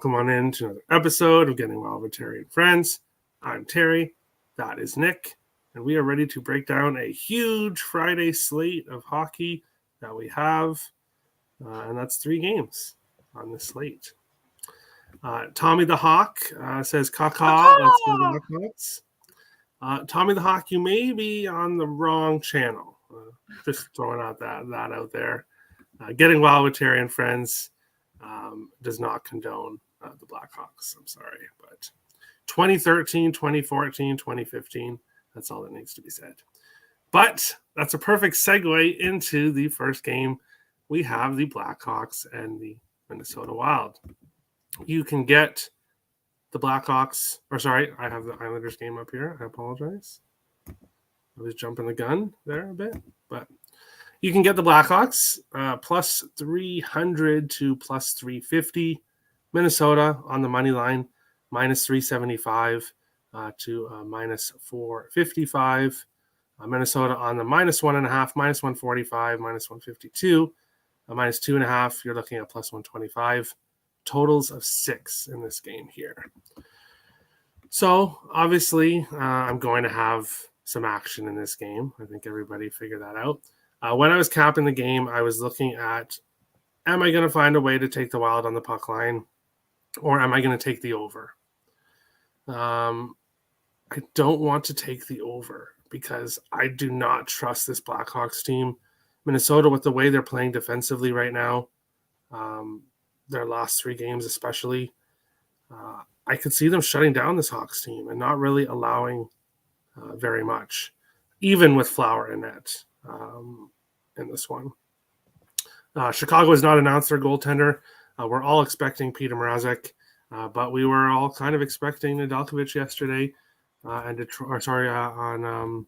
welcome on in to another episode of Getting Wild with Terry and Friends. I'm Terry, that is Nick, and we are ready to break down a huge Friday slate of hockey that we have, and that's 3 games on this slate. Tommy the Hawk says, "Caca, let's go Blackhawks." Tommy the Hawk, you may be on the wrong channel. Just throwing out that out there. Getting Wild with Terry and Friends does not condone the Blackhawks. I'm sorry, but 2013, 2014, 2015, that's all that needs to be said. But that's a perfect segue into the first game. We have the Blackhawks and the Minnesota Wild. You can get the Blackhawks, or sorry, I have the Islanders game up here. I apologize. I was jumping the gun there a bit, but you can get the Blackhawks plus 300 to plus 350. Minnesota on the money line, minus 375 to minus 455. Minnesota on the minus 1.5, minus 145, minus 152, minus 2.5. You're looking at plus 125. Totals of 6 in this game here. So obviously, I'm going to have some action in this game. I think everybody figured that out. When I was capping the game, I was looking at, am I going to find a way to take the Wild on the puck line, or am I going to take the over? I don't want to take the over because I do not trust this Blackhawks team. Minnesota, with the way they're playing defensively right now, their last 3 games especially, I could see them shutting down this Hawks team and not really allowing very much, even with Flower in net in this one. Chicago has not announced their goaltender. We're all expecting Peter Mrazek, but we were all kind of expecting Nedeljkovic yesterday on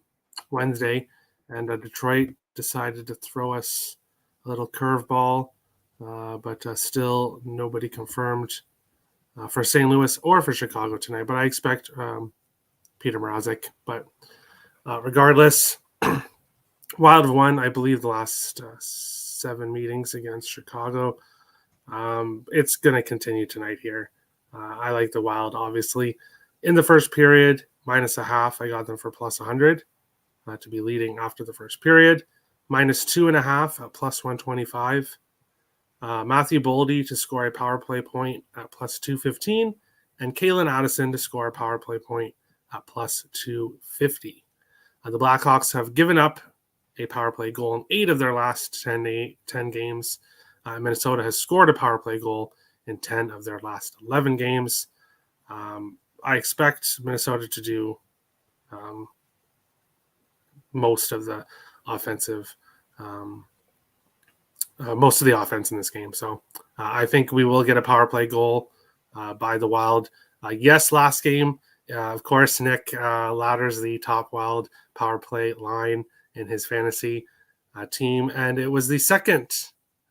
Wednesday, and Detroit decided to throw us a little curveball, but still nobody confirmed for St. Louis or for Chicago tonight. But I expect Peter Mrazek. But regardless, Wild have won, I believe, the last 7 meetings against Chicago. It's going to continue tonight here. I like the Wild, obviously. In the first period, minus 0.5, I got them for plus 100 to be leading after the first period. Minus 2.5 at plus 125. Matthew Boldy to score a power play point at plus 215. And Kalen Addison to score a power play point at plus 250. The Blackhawks have given up a power play goal in 8 of their last 10 games. Minnesota has scored a power play goal in 10 of their last 11 games. I expect Minnesota to do most of the offensive, most of the offense in this game. So I think we will get a power play goal by the Wild. Yes, last game, of course, Nick ladders the top Wild power play line in his fantasy team, and it was the second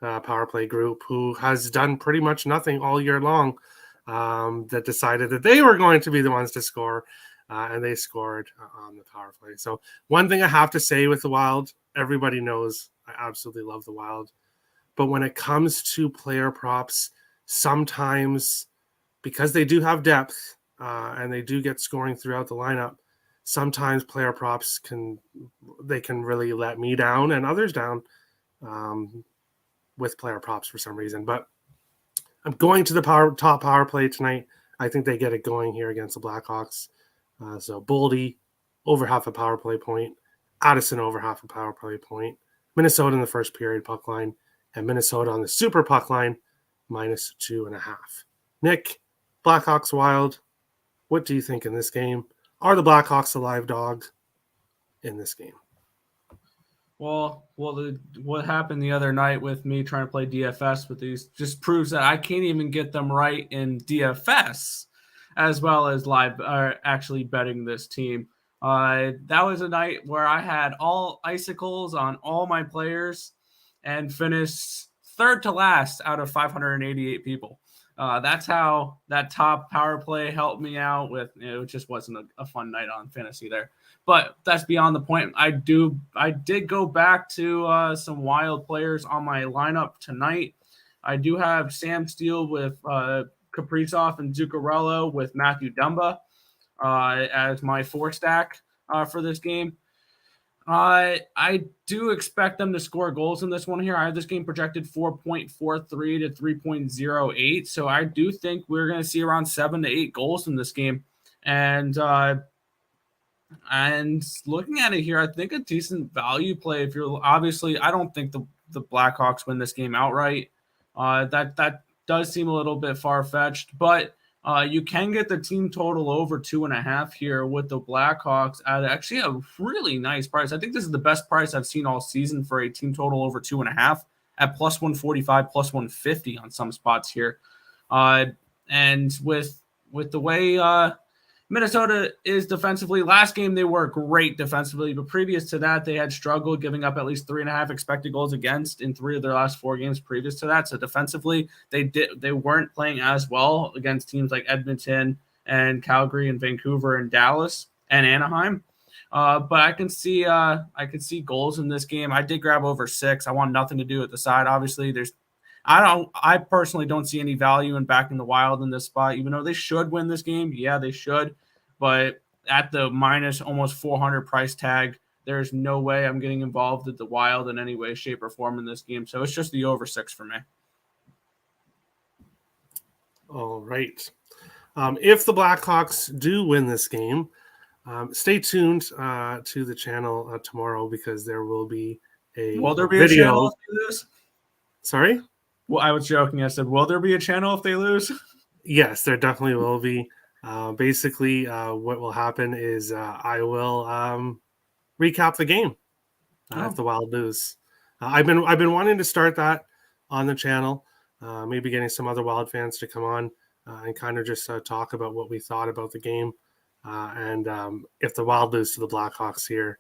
power play group who has done pretty much nothing all year long that decided that they were going to be the ones to score, and they scored on the power play. So one thing I have to say with the Wild, everybody knows I absolutely love the Wild, but when it comes to player props, sometimes because they do have depth and they do get scoring throughout the lineup, sometimes player props can really let me down and others down with player props for some reason. But I'm going to the top power play tonight. I think they get it going here against the Blackhawks. So Boldy over half a power play point, Addison over half a power play point, Minnesota in the first period puck line, and Minnesota on the super puck line minus 2.5. Nick, Blackhawks Wild, what do you think in this game? Are the Blackhawks a live dog in this game? Well, what happened the other night with me trying to play DFS with these just proves that I can't even get them right in DFS as well as live actually betting this team. That was a night where I had all icicles on all my players and finished third to last out of 588 people. That's how that top power play helped me out with. It just wasn't a fun night on fantasy there. But that's beyond the point. I did go back to some Wild players on my lineup tonight. I do have Sam Steele with Kaprizov and Zuccarello with Matthew Dumba as my 4-stack for this game. I do expect them to score goals in this one here. I have this game projected 4.43 to 3.08. So I do think we're going to see around 7 to 8 goals in this game. And looking at it here, I think a decent value play. If you're obviously, I don't think the Blackhawks win this game outright. That does seem a little bit far-fetched, but you can get the team total over 2.5 here with the Blackhawks at actually a really nice price. I think this is the best price I've seen all season for a team total over 2.5 at plus 145, plus 150 on some spots here. And with the way Minnesota is defensively, last game they were great defensively, but previous to that they had struggled, giving up at least 3.5 expected goals against in 3 of their last 4 games previous to that. So defensively they weren't playing as well against teams like Edmonton and Calgary and Vancouver and Dallas and Anaheim. But I can see goals in this game. I did grab over 6. I want nothing to do with the side. Obviously, I personally don't see any value in backing the Wild in this spot, even though they should win this game. Yeah, they should. But at the minus almost 400 price tag, there's no way I'm getting involved with the Wild in any way, shape, or form in this game. So it's just the over 6 for me. All right. If the Blackhawks do win this game, stay tuned to the channel tomorrow because there will be a video. A channel if they lose? Sorry? Well, I was joking. I said, will there be a channel if they lose? Yes, there definitely will be. Basically, what will happen is I will recap the game if the Wild lose. I've been wanting to start that on the channel. Maybe getting some other Wild fans to come on and kind of just talk about what we thought about the game. And if the Wild lose to the Blackhawks here,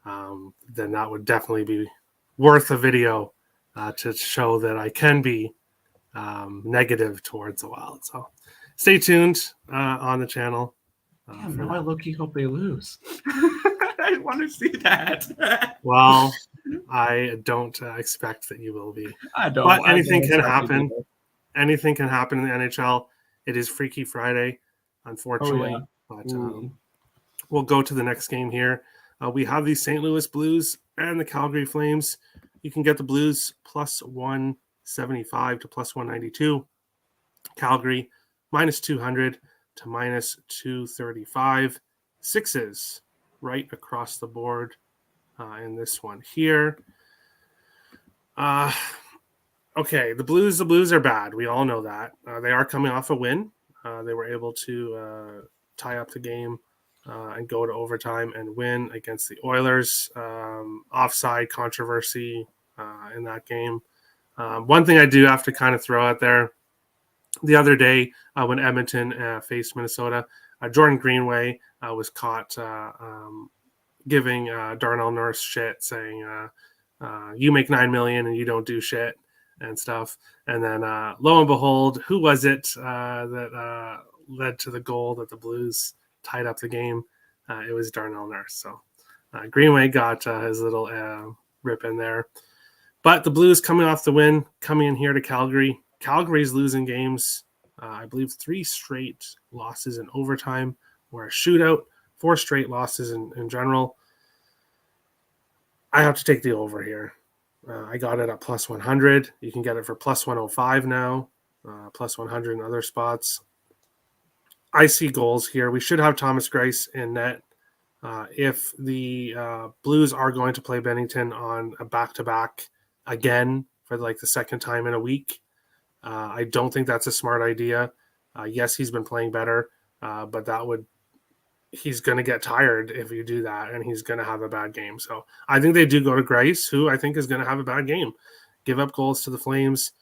then that would definitely be worth a video to show that I can be negative towards the Wild. So stay tuned on the channel. Now I low-key hope they lose. I want to see that. Well, I don't expect that you will be. I don't. But anything can happen. Anything can happen in the NHL. It is Freaky Friday, unfortunately. Oh, yeah. But we'll go to the next game here. We have the St. Louis Blues and the Calgary Flames. You can get the Blues plus 175 to plus 192. Calgary minus 200 to minus 235. 6s right across the board in this one here. Okay, the Blues are bad. We all know that. They are coming off a win. They were able to tie up the game and go to overtime and win against the Oilers. Offside controversy in that game. One thing I do have to kind of throw out there, the other day when Edmonton faced Minnesota, Jordan Greenway was caught giving Darnell Nurse shit, saying, you make $9 million and you don't do shit and stuff. And then lo and behold, who was it that led to the goal that the Blues tied up the game? It was Darnell Nurse. So Greenway got his little rip in there. But the Blues coming off the win, coming in here to Calgary. Calgary's losing games. I believe 3 straight losses in overtime or a shootout, 4 straight losses in general. I have to take the over here. I got it at plus 100. You can get it for plus 105 now, plus 100 in other spots. I see goals here. We should have Thomas Greiss in net. If the Blues are going to play Bennington on a back-to-back again for like the second time in a week, I don't think that's a smart idea. Yes, he's been playing better, but he's going to get tired if you do that, and he's going to have a bad game. So I think they do go to Greiss, who I think is going to have a bad game. Give up goals to the Flames.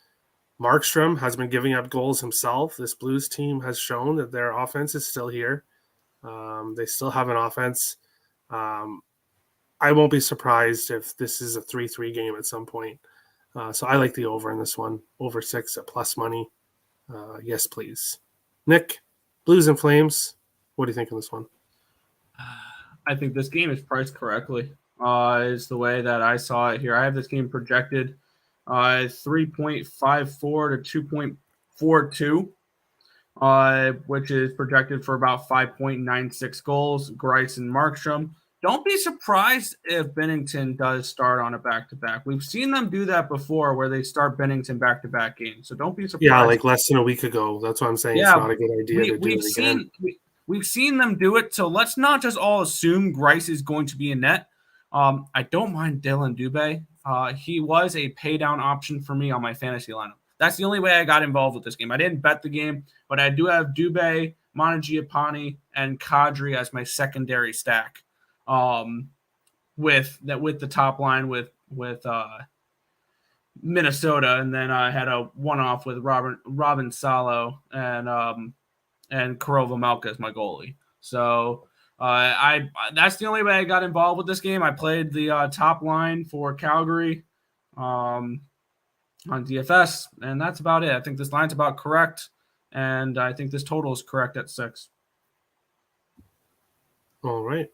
Markstrom has been giving up goals himself. This Blues team has shown that their offense is still here. They still have an offense. I won't be surprised if this is a 3-3 game at some point. So I like the over in this one. Over 6 at plus money. Yes, please. Nick, Blues and Flames, what do you think of this one? I think this game is priced correctly. Is the way that I saw it here. I have this game projected 3.54 to 2.42. which is projected for about 5.96 goals. Grice and Markstrom. Don't be surprised if Bennington does start on a back-to-back. We've seen them do that before where they start Bennington back-to-back games. So don't be surprised. Yeah, like less than a week ago. That's what I'm saying. Yeah, it's not a good idea to do it again. We've seen them do it. So let's not just all assume Grice is going to be in net. I don't mind Dylan Dubé. He was a pay-down option for me on my fantasy lineup. That's the only way I got involved with this game. I didn't bet the game, but I do have Dubé, Montegiapani, and Kadri as my secondary stack. With the top line with Minnesota, and then I had a one-off with Robin Salo and Karova Malka as my goalie. So that's the only way I got involved with this game. I played the top line for Calgary on DFS, and that's about it. I think this line's about correct, and I think this total is correct at 6. All right.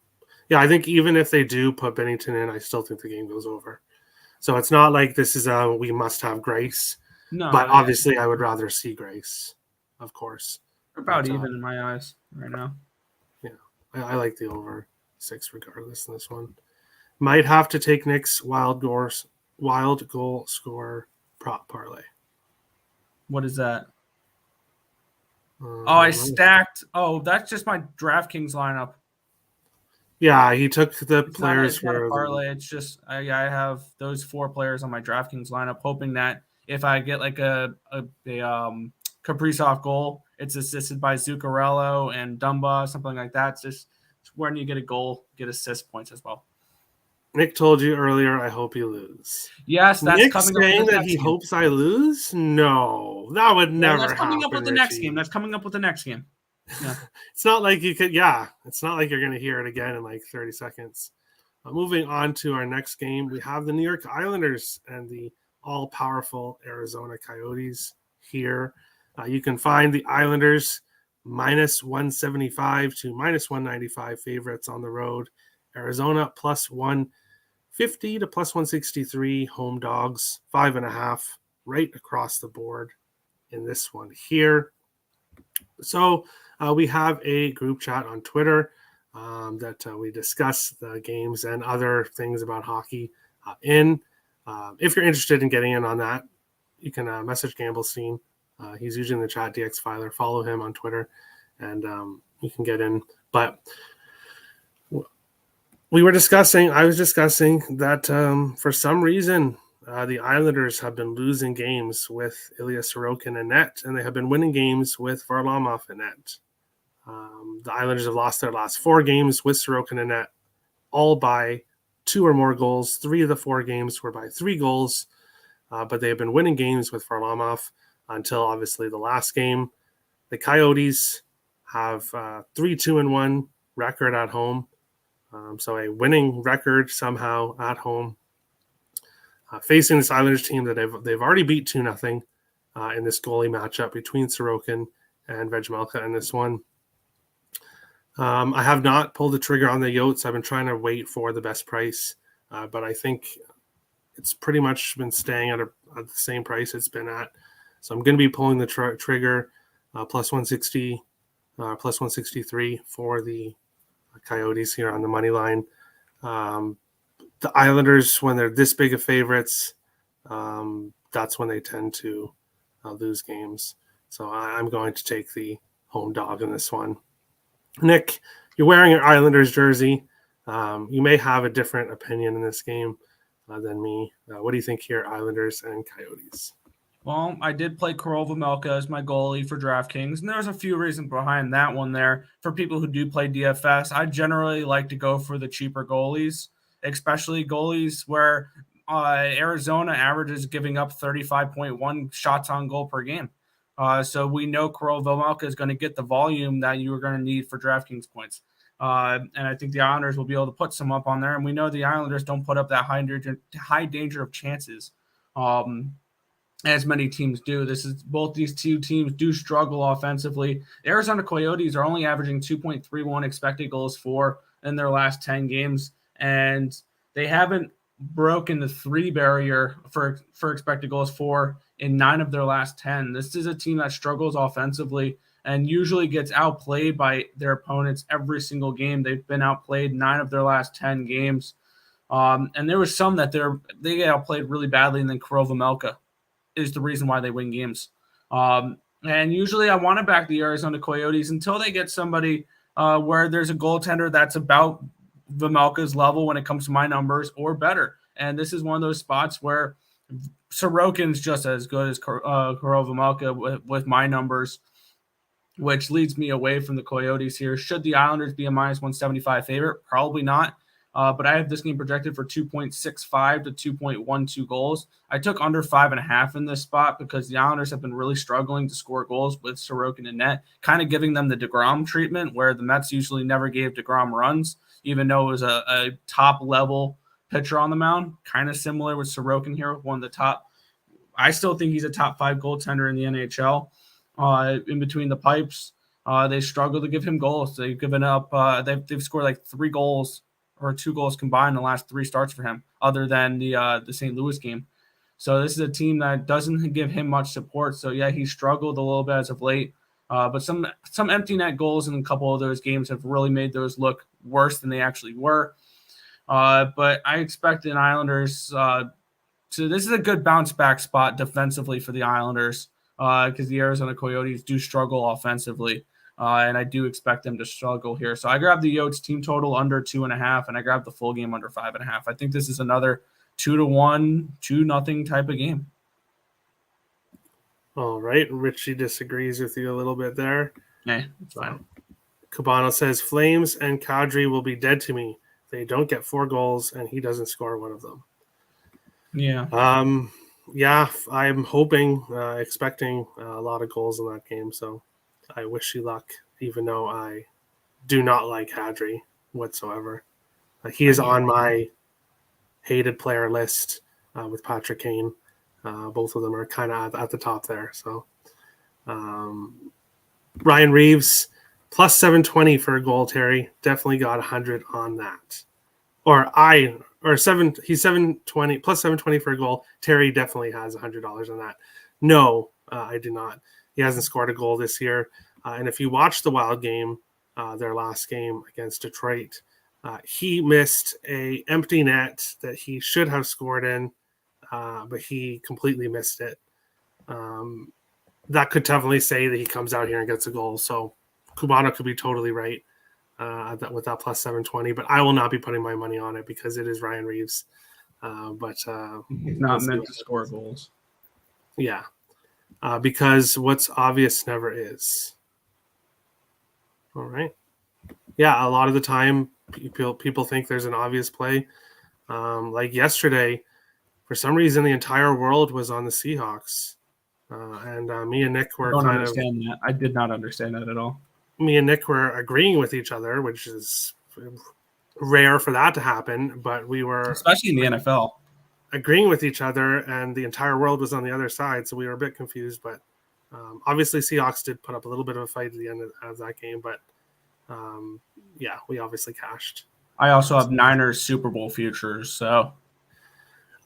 Yeah, I think even if they do put Bennington in, I still think the game goes over. So it's not like this is we must have Grice. No, but obviously I would rather see Grice, of course. About even in my eyes right now. Yeah, I like the over 6 regardless in this one. Might have to take Nick's wild goal score prop parlay. What is that? I stacked. Oh, that's just my DraftKings lineup. Yeah, he took the players for parlay. It's just I have those 4 players on my DraftKings lineup, hoping that if I get like a Kaprizov goal, it's assisted by Zuccarello and Dumba, something like that. It's just when you get a goal, get assist points as well. Nick told you earlier, I hope you lose. Yes, that's Nick's coming saying up that he hopes I lose? No, that would never happen. That's coming up with the next game. That's coming up with the next game. Yeah. It's not like you could, it's not like you're going to hear it again in like 30 seconds. Moving on to our next game, we have the New York Islanders and the all-powerful Arizona Coyotes here. You can find the Islanders minus 175 to minus 195 favorites on the road. Arizona plus 150 to plus 163 home dogs, 5.5 right across the board in this one here. So we have a group chat on Twitter that we discuss the games and other things about hockey in. If you're interested in getting in on that, you can message Gamblestein. He's usually in the chat, DX Filer. Follow him on Twitter, and you can get in. But I was discussing that for some reason, the Islanders have been losing games with Ilya Sorokin in net, and they have been winning games with Varlamov in net. The Islanders have lost their last 4 games with Sorokin in net, all by 2 or more goals. 3 of the 4 games were by 3 goals, but they have been winning games with Varlamov until obviously the last game. The Coyotes have 3-2-1 record at home, so a winning record somehow at home. Facing this Islanders team that they've already beat 2-0 in this goalie matchup between Sorokin and Vejmelka in this one. I have not pulled the trigger on the Yotes. I've been trying to wait for the best price, but I think it's pretty much been staying at the same price it's been at. So I'm going to be pulling the trigger plus 160, plus 163 for the Coyotes here on the money line. The Islanders, when they're this big of favorites, that's when they tend to lose games. So I'm going to take the home dog in this one. Nick, you're wearing an Islanders jersey. You may have a different opinion in this game than me. What do you think here, Islanders and Coyotes? Well, I did play Karova Melka as my goalie for DraftKings, and there's a few reasons behind that one there. For people who do play DFS, I generally like to go for the cheaper goalies, especially goalies where Arizona averages giving up 35.1 shots on goal per game. So we know Karova Melka is going to get the volume that you are going to need for DraftKings points. And I think the Islanders will be able to put some up on there. And we know the Islanders don't put up that high danger of chances as many teams do. Both these 2 teams do struggle offensively. The Arizona Coyotes are only averaging 2.31 expected goals for in their last 10 games. And they haven't broken the 3 barrier for expected goals for in 9 of their last 10. This is a team that struggles offensively, and usually gets outplayed by their opponents every single game. They've been outplayed 9 of their last 10 games. And there was some that they get outplayed really badly, and then Kurova is the reason why they win games. And usually I want to back the Arizona Coyotes until they get somebody where there's a goaltender that's about Vejmelka's level when it comes to my numbers or better. And this is one of those spots where Sorokin's just as good as Kurova with my numbers, which leads me away from the Coyotes here. Should the Islanders be a minus 175 favorite? Probably not. But I have this game projected for 2.65 to 2.12 goals. I took under 5.5 in this spot because the Islanders have been really struggling to score goals with Sorokin in net, kind of giving them the DeGrom treatment where the Mets usually never gave DeGrom runs, even though it was a top-level pitcher on the mound. Kind of similar with Sorokin here, one of the top. I still think he's a top 5 goaltender in the NHL. In between the pipes, they struggle to give him goals. They've given up. They've scored like 3 goals or 2 goals combined in the last 3 starts for him, other than the St. Louis game. So this is a team that doesn't give him much support. So yeah, he struggled a little bit as of late. But some empty net goals in a couple of those games have really made those look worse than they actually were. But I expect the Islanders. So this is a good bounce back spot defensively for the Islanders because the Arizona Coyotes do struggle offensively. And I do expect them to struggle here. So I grabbed the Yotes team total under 2.5, and I grabbed the full game under 5.5. I think this is another 2-1, 2-0 type of game. All right. Richie disagrees with you a little bit there. Yeah, it's fine. Cabano says, Flames and Kadri will be dead to me. They don't get 4 goals, and he doesn't score one of them. Yeah. Yeah, I'm hoping, expecting a lot of goals in that game, so I wish you luck, even though I do not like Kadri whatsoever. He is on my hated player list with Patrick Kane. Both of them are kind of at the top there. So Ryan Reeves, plus 720 for a goal, Terry. Definitely got 100 on that. He's 720, plus 720 for a goal. Terry definitely has $100 on that. No, I do not. He hasn't scored a goal this year. And if you watch the Wild game, their last game against Detroit, he missed a empty net that he should have scored in, but he completely missed it. That could definitely say that he comes out here and gets a goal. So Cubano could be totally right with that plus 720, but I will not be putting my money on it because it is Ryan Reeves. He's not meant to score goals. Yeah. Because what's obvious never is. All right. Yeah, a lot of the time people think there's an obvious play. Like yesterday, for some reason, the entire world was on the Seahawks. And me and Nick were that. I did not understand that at all. Me and Nick were agreeing with each other, which is rare for that to happen. But we were... Especially in the NFL. Agreeing with each other, and the entire world was on the other side, so we were a bit confused. But obviously, Seahawks did put up a little bit of a fight at the end of that game. But yeah, we obviously cashed. I also have Niners Super Bowl futures, so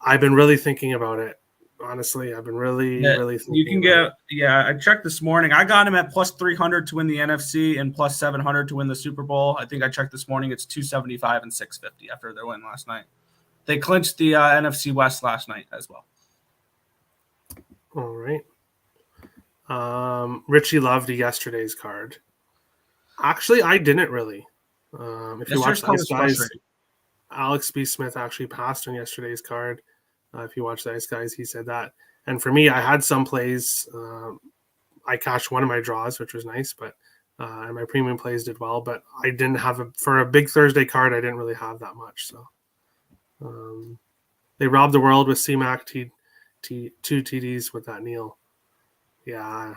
I've been really thinking about it. Honestly, I've been really thinking. You can get I checked this morning. I got him at plus 300 to win the NFC and plus 700 to win the Super Bowl. I think I checked this morning. It's 275 and 650 after their win last night. They clinched the NFC West last night as well. All right. Richie loved yesterday's card. Actually, I didn't really. If you watch Ice Guys, Alex B. Smith actually passed on yesterday's card. If you watch the Ice Guys, he said that. And for me, I had some plays. I cashed one of my draws, which was nice, but and my premium plays did well. But I didn't have for a big Thursday card. I didn't really have that much. So they robbed the world with C-Mac, 2 TDs with that Neil. Yeah.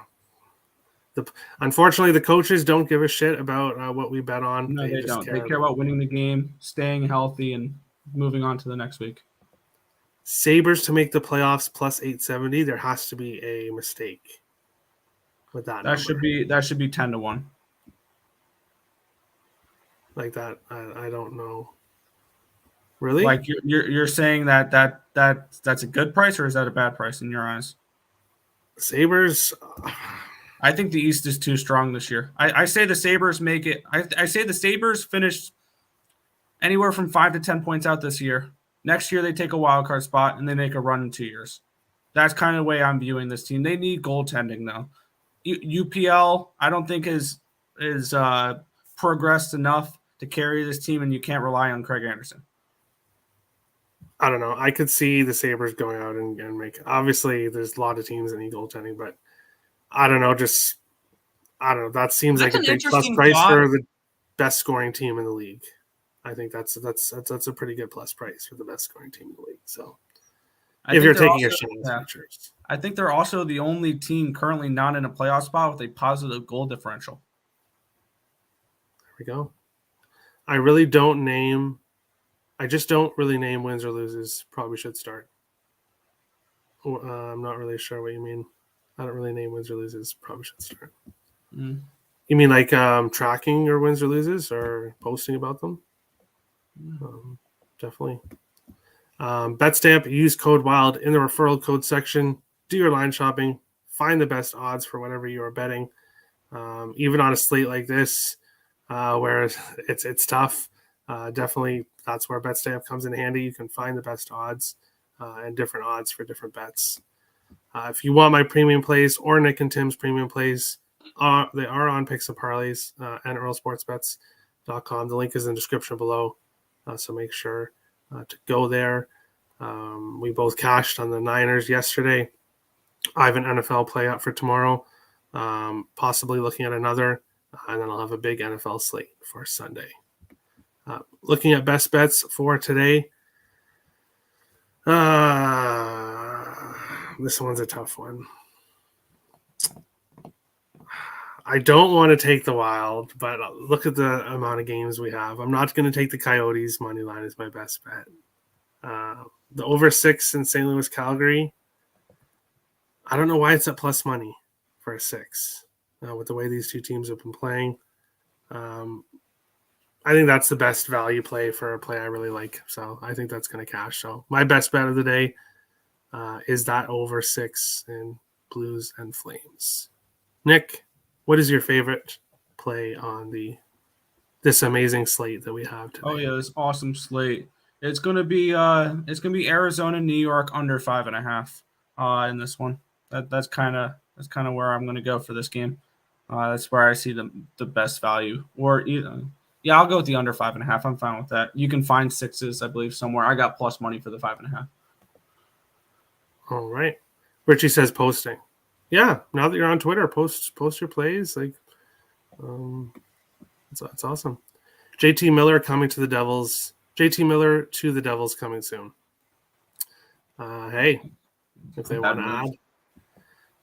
Unfortunately, the coaches don't give a shit about what we bet on. No, they don't. They care about winning the game, staying healthy, and moving on to the next week. Sabres to make the playoffs plus 870. There has to be a mistake with that. That should be 10-1. Like that, I don't know. Really? Like you're saying that's a good price, or is that a bad price in your eyes? Sabres. I think the East is too strong this year. I say the Sabres make it. I say the Sabres finish anywhere from 5 to 10 points out this year. Next year, they take a wild card spot and they make a run in 2 years. That's kind of the way I'm viewing this team. They need goaltending, though. UPL, I don't think is progressed enough to carry this team, and you can't rely on Craig Anderson. I don't know. I could see the Sabres going out and make. Obviously, there's a lot of teams that need goaltending, but I don't know. I don't know. That seems That's like a big plus price for the best scoring team in the league. I think that's a pretty good plus price for the best scoring team in the league. So, if you're taking a shot at futures, I think they're also the only team currently not in a playoff spot with a positive goal differential. There we go. I just don't really name wins or loses. Probably should start. I'm not really sure what you mean. I don't really name wins or loses. Probably should start. Mm. You mean like tracking your wins or loses or posting about them? Definitely. BetStamp, use code WILD in the referral code section. Do your line shopping. Find the best odds for whatever you are betting. Even on a slate like this, where it's tough, definitely that's where BetStamp comes in handy. You can find the best odds and different odds for different bets. If you want my premium plays or Nick and Tim's premium plays, they are on Picks and Parlays and EarlSportsBets.com. The link is in the description below, so make sure to go there. We both cashed on the Niners yesterday. I have an NFL play up for tomorrow, possibly looking at another, and then I'll have a big NFL slate for Sunday. Looking at best bets for today. This one's a tough one. I don't want to take the Wild, but look at the amount of games we have. I'm not going to take the Coyotes. Money line is my best bet. The over 6 in St. Louis, Calgary. I don't know why it's at plus money for a 6 with the way these two teams have been playing. I think that's the best value play for a play I really like. So I think that's going to cash. So my best bet of the day is that over 6 in Blues and Flames. Nick, what is your favorite play on this amazing slate that we have today? Oh yeah, this awesome slate. It's gonna be Arizona, New York under 5.5 in this one. That's kind of where I'm gonna go for this game. That's where I see the best value. Or yeah, I'll go with the under 5.5. I'm fine with that. You can find 6s, I believe, somewhere. I got plus money for the 5.5. All right. Richie says posting. Yeah, now that you're on Twitter, post your plays. Like, it's awesome. JT Miller coming to the Devils. JT Miller to the Devils coming soon. Hey, if they want to add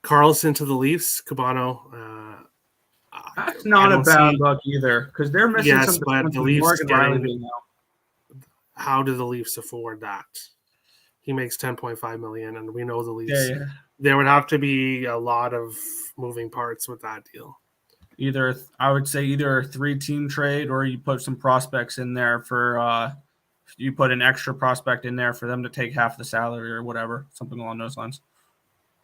Carlson to the Leafs, Cabano. That's not a bad look either, because they're missing some. But the Leafs getting. How do the Leafs afford that? He makes $10.5 million, and we know the Leafs. Yeah. There would have to be a lot of moving parts with that deal. I would say either a 3-team trade, or you put some prospects in there for you put an extra prospect in there for them to take half the salary or whatever, something along those lines.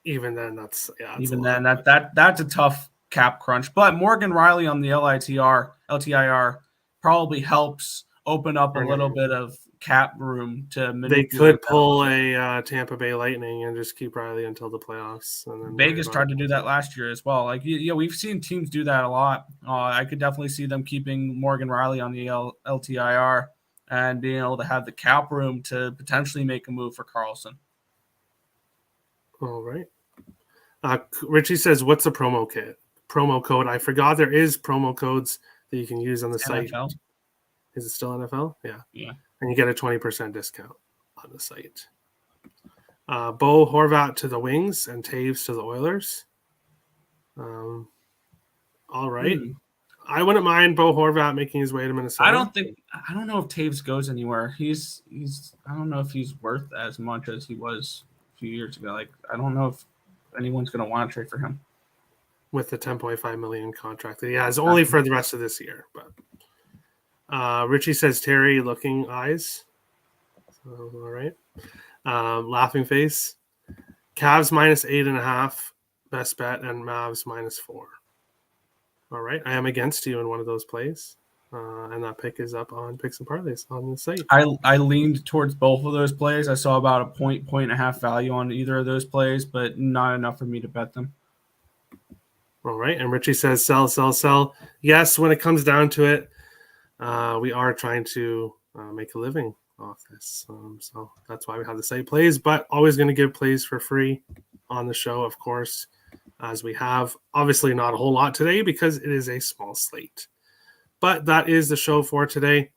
Even then, that's a tough cap crunch. But Morgan Riley on the LTIR probably helps open up a little bit of cap room to manipulate. They could pull a Tampa Bay Lightning and just keep Riley until the playoffs. And then Vegas tried to do that last year as well. Like, we've seen teams do that a lot. I could definitely see them keeping Morgan Riley on the LTIR and being able to have the cap room to potentially make a move for Carlson. All right. Richie says, what's the promo code? I forgot there is promo codes that you can use on the site. Is it still NFL? Yeah. And you get a 20% discount on the site. Bo Horvat to the Wings and Taves to the Oilers. All right. I wouldn't mind Bo Horvat making his way to Minnesota. I don't know if Taves goes anywhere. He's I don't know if he's worth as much as he was a few years ago. Like, I don't know if anyone's going to want to trade for him. With the $10.5 million contract that he has only for the rest of this year. But Richie says Terry looking eyes. So, all right. Laughing face. Cavs minus 8.5. best bet, and Mavs -4. All right. I am against you in one of those plays. And that pick is up on Picks and Parlays on the site. I leaned towards both of those plays. I saw about a point and a half value on either of those plays, but not enough for me to bet them. All right. And Richie says sell, sell, sell. Yes, when it comes down to it, we are trying to make a living off this. So that's why we have the site plays, but always going to give plays for free on the show, of course, as we have. Obviously not a whole lot today because it is a small slate. But that is the show for today.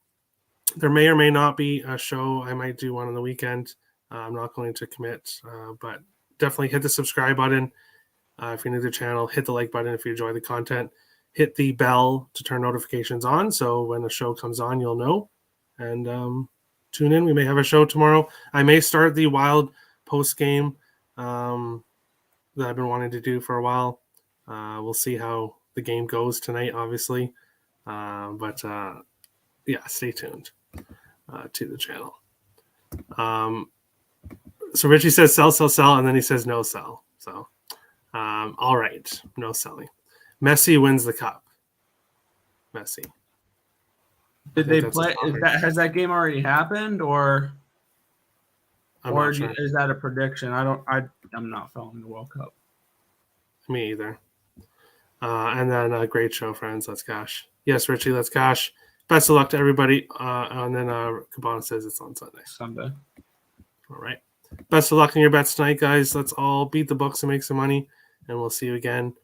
There may or may not be a show. I might do one on the weekend. I'm not going to commit, but definitely hit the subscribe button. If you're new to the channel, hit the like button if you enjoy the content. Hit the bell to turn notifications on, so when the show comes on, you'll know. And tune in. We may have a show tomorrow. I may start the Wild post-game that I've been wanting to do for a while. We'll see how the game goes tonight, obviously. But stay tuned to the channel. So Richie says sell, sell, sell, and then he says no sell. So, all right, no selling. Messi wins the cup. Messi. Did they play? Has that game already happened, or sure. Is that a prediction? I'm not following the World Cup. Me either. And then great show, friends. Let's cash. Yes, Richie, let's cash. Best of luck to everybody. And then Cabana says it's on Sunday. All right. Best of luck in your bets tonight, guys. Let's all beat the books and make some money. And we'll see you again,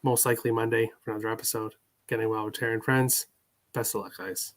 most likely Monday, for another episode. Getting well with Terry and friends. Best of luck, guys.